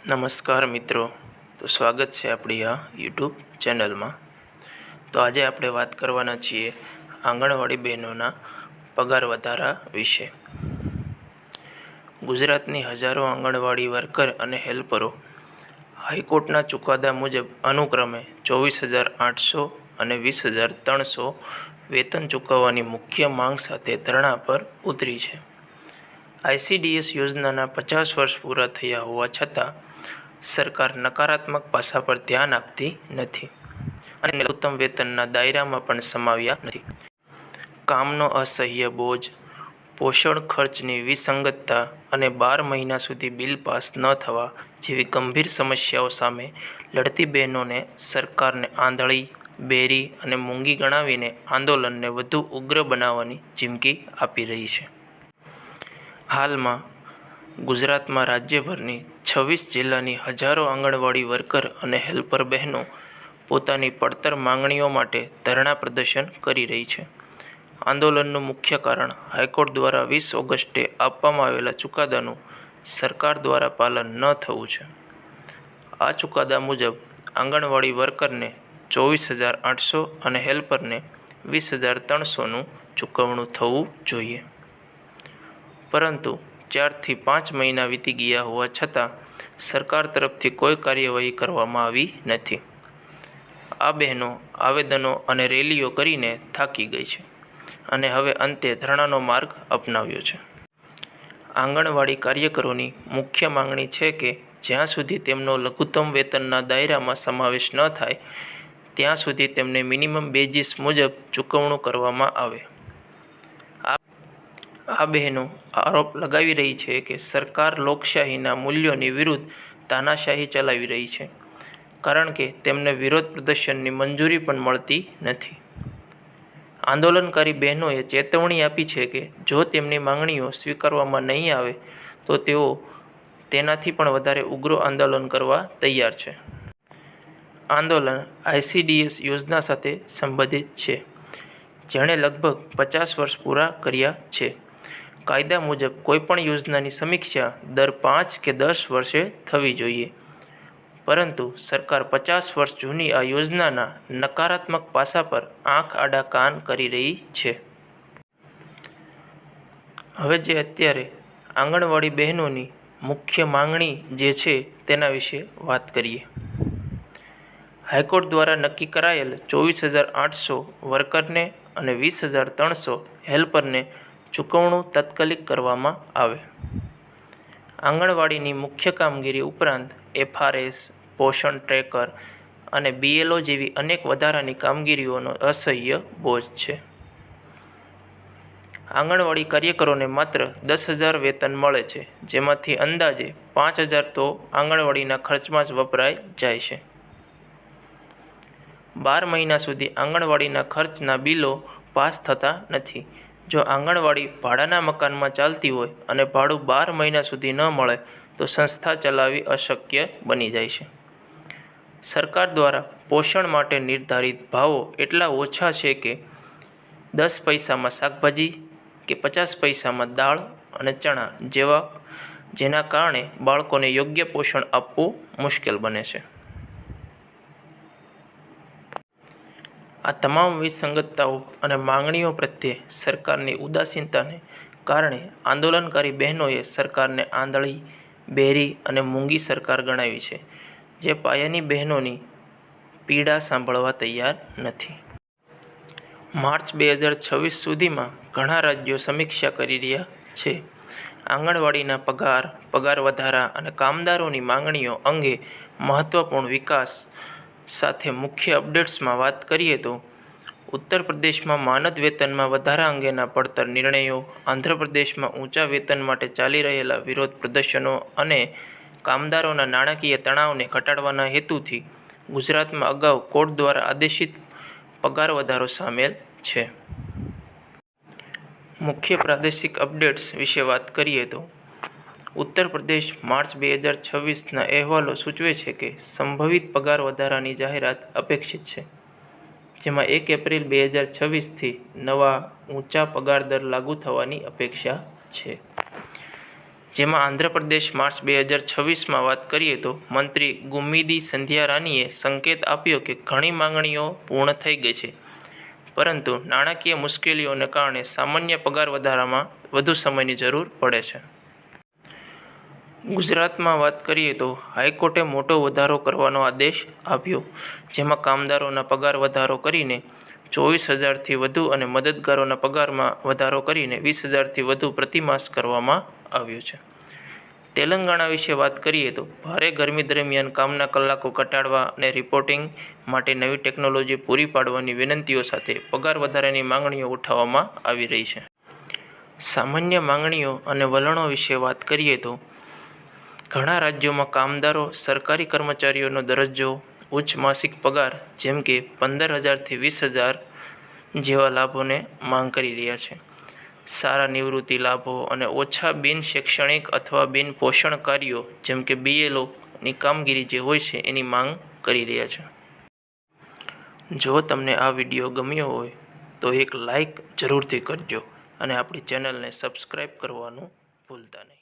નમસ્કાર મિત્રો, તો સ્વાગત છે આપણી આ યુટ્યુબ ચેનલમાં। તો આજે આપણે વાત કરવાના છીએ આંગણવાડી બહેનોના પગાર વધારા વિશે। ગુજરાતની હજારો આંગણવાડી વર્કર અને હેલ્પરો હાઈકોર્ટના ચુકાદા મુજબ અનુક્રમે 24,800 અને 20,300 વેતન ચૂકવવાની મુખ્ય માંગ સાથે ધરણા પર ઉતરી છે। ICDS યોજનાના 50 વર્ષ પૂરા થયા હોવા છતાં સરકાર નકારાત્મક પાસા પર ધ્યાન આપતી નથી અને ઉત્તમ વેતનના દાયરામાં પણ સમાવ્યા નથી। કામનો અસહ્ય બોજ, પોષણ ખર્ચની વિસંગતતા અને 12 મહિના સુધી બિલ પાસ ન થવા જેવી ગંભીર સમસ્યાઓ સામે લડતી બહેનોને સરકારને આંધળી, બેરી અને મૂંગી ગણાવીને આંદોલનને વધુ ઉગ્ર બનાવવાની ચીમકી આપી રહી છે। હાલમાં ગુજરાતમાં રાજ્યભરની 26 જિલ્લાની હજારો આંગણવાડી વર્કર અને હેલ્પર બહેનો પોતાની પડતર માંગણીઓ માટે ધરણા પ્રદર્શન કરી રહી છે। આંદોલનનું મુખ્ય કારણ હાઈકોર્ટ દ્વારા 20 ઓગસ્ટે આપવામાં આવેલા ચુકાદાનું સરકાર દ્વારા પાલન ન થવું છે। આ ચુકાદા મુજબ આંગણવાડી વર્કરને 24,800 અને હેલ્પરને 20,300નું ચૂકવણું થવું જોઈએ, પરંતુ 4 થી 5 મહિના વીતી ગયા હોવા છતાં સરકાર તરફથી કોઈ કાર્યવાહી કરવામાં આવી નથી। આ બહેનો આવેદનો અને રેલીઓ કરીને થાકી ગઈ છે અને હવે અંતે ધરણાનો માર્ગ અપનાવ્યો છે। આંગણવાડી કાર્યકરોની મુખ્ય માંગણી છે કે જ્યાં સુધી તેમનો લઘુત્તમ વેતનના દાયરામાં સમાવેશ ન થાય ત્યાં સુધી તેમને મિનિમમ બેઝિસ મુજબ ચૂકવણું કરવામાં આવે। આ બહેનો આરોપ લગાવી રહી છે કે સરકાર લોકશાહીના મૂલ્યોની વિરુદ્ધ તાનાશાહી ચલાવી રહી છે, કારણ કે તેમને વિરોધ પ્રદર્શનની મંજૂરી પણ મળતી નથી। આંદોલનકારી બહેનોએ ચેતવણી આપી છે કે જો તેમની માંગણીઓ સ્વીકારવામાં નહીં આવે તો તેઓ તેનાથી પણ વધારે ઉગ્ર આંદોલન કરવા તૈયાર છે। આંદોલન ICDS યોજના સાથે સંબંધિત છે, જેણે લગભગ 50 વર્ષ પૂરા કર્યા છે। કાયદા મુજબ કોઈપણ યોજનાની સમીક્ષા દર 5 કે 10 વર્ષે થવી જોઈએ, પરંતુ સરકાર 50 વર્ષ જૂની આ યોજનાના નકારાત્મક પાસા પર આંખ આડા કાન કરી રહી છે। હવે જે અત્યારે આંગણવાડી બહેનોની મુખ્ય માંગણી જે છે તેના વિશે વાત કરીએ। હાઈકોર્ટ દ્વારા નક્કી કરાયેલ 24,800 વર્કરને અને 20,300 હેલ્પરને ચૂકવણું તાત્કાલિક કરવામાં આવે। આંગણવાડીની મુખ્ય કામગીરી ઉપરાંત FRS, પોષણ ટ્રેકર અને BLO જેવી અનેક વધારાની કામગીરીઓનો અસહ્ય બોજ છે। આંગણવાડી કાર્યકરોને માત્ર 10,000 વેતન મળે છે, જેમાંથી અંદાજે 5,000 તો આંગણવાડીના ખર્ચમાં જ વપરાઈ જાય છે। 12 મહિના સુધી આંગણવાડીના ખર્ચના બિલો પાસ થતા નથી। જો આંગણવાડી ભાડાના મકાનમાં ચાલતી હોય અને ભાડું 12 મહિના સુધી ન મળે તો સંસ્થા ચલાવવી અશક્ય બની જાય છે। સરકાર દ્વારા પોષણ માટે નિર્ધારિત ભાવો એટલા ઓછા છે કે 10 પૈસામાં શાકભાજી કે 50 પૈસામાં દાળ અને ચણા જેના કારણે બાળકોને યોગ્ય પોષણ આપવું મુશ્કેલ બને છે। આ તમામ વિસંગતતાઓ અને માંગણીઓ પ્રત્યે સરકારની ઉદાસીનતાને કારણે આંદોલનકારી બહેનોએ સરકારને આંધળી, બેરી અને મૂંગી સરકાર ગણાવી છે, જે પાયાની બહેનોની પીડા સાંભળવા તૈયાર નથી। માર્ચ 2026 સુધીમાં ઘણા રાજ્યો સમીક્ષા કરી રહ્યા છે। આંગણવાડીના પગાર વધારા અને કામદારોની માંગણીઓ અંગે મહત્વપૂર્ણ વિકાસ સાથે મુખ્ય અપડેટ્સમાં વાત કરીએ તો ઉત્તર પ્રદેશમાં માનદ વેતનમાં વધારા અંગેના પડતર નિર્ણયો, આંધ્રપ્રદેશમાં ઊંચા વેતન માટે ચાલી રહેલા વિરોધ પ્રદર્શનો અને કામદારોના નાણાકીય તણાવને ઘટાડવાના હેતુથી ગુજરાતમાં અગાઉ કોર્ટ દ્વારા આદેશિત પગાર વધારો સામેલ છે। મુખ્ય પ્રાદેશિક અપડેટ્સ વિશે વાત કરીએ તો ઉત્તર પ્રદેશ માર્ચ 2026ના અહેવાલો સૂચવે છે કે સંભવિત પગાર વધારાની જાહેરાત અપેક્ષિત છે, જેમાં 1 એપ્રિલ 2026થી નવા ઊંચા પગાર દર લાગુ થવાની અપેક્ષા છે। જેમાં આંધ્રપ્રદેશ માર્ચ 2026માં વાત કરીએ તો મંત્રી ગુમ્મીદી સંધ્યારાનીએ સંકેત આપ્યો કે ઘણી માંગણીઓ પૂર્ણ થઈ ગઈ છે, પરંતુ નાણાકીય મુશ્કેલીઓને કારણે સામાન્ય પગાર વધારામાં વધુ સમયની જરૂર પડે છે. ગુજરાતમાં વાત કરીએ તો હાઈકોર્ટે મોટો વધારો કરવાનો આદેશ આપ્યો, જેમાં કામદારોના પગાર વધારો કરીને 24,000થી વધુ અને મદદગારોના પગારમાં વધારો કરીને 20,000થી વધુ પ્રતિમાસ કરવામાં આવ્યો છે. તેલંગાણા વિશે વાત કરીએ તો ભારે ગરમી દરમિયાન કામના કલાકો ઘટાડવા અને રિપોર્ટિંગ માટે નવી ટેકનોલોજી પૂરી પાડવાની વિનંતીઓ સાથે પગાર વધારાની માંગણીઓ ઉઠાવવામાં આવી રહી છે. સામાન્ય માંગણીઓ અને વલણો વિશે વાત કરીએ તો ઘણા રાજ્યોમાં કામદારો સરકારી કર્મચારીઓનો દરજ્જો, ઉચ્ચ માસિક પગાર જેમ કે 15,000થી 20,000 જેવા લાભોને માંગ કરી રહ્યા છે. સારા નિવૃત્તિ લાભો અને ઓછા બિન શૈક્ષણિક અથવા બિન પોષણ કાર્યો જેમ કે BLOની કામગીરી જે હોય છે એની માંગ કરી રહ્યા છે. જો તમને આ વિડીયો ગમ્યો હોય તો એક લાઈક જરૂરથી કરજો અને આપણી ચેનલને સબસ્ક્રાઈબ કરવાનું ભૂલતા નહીં.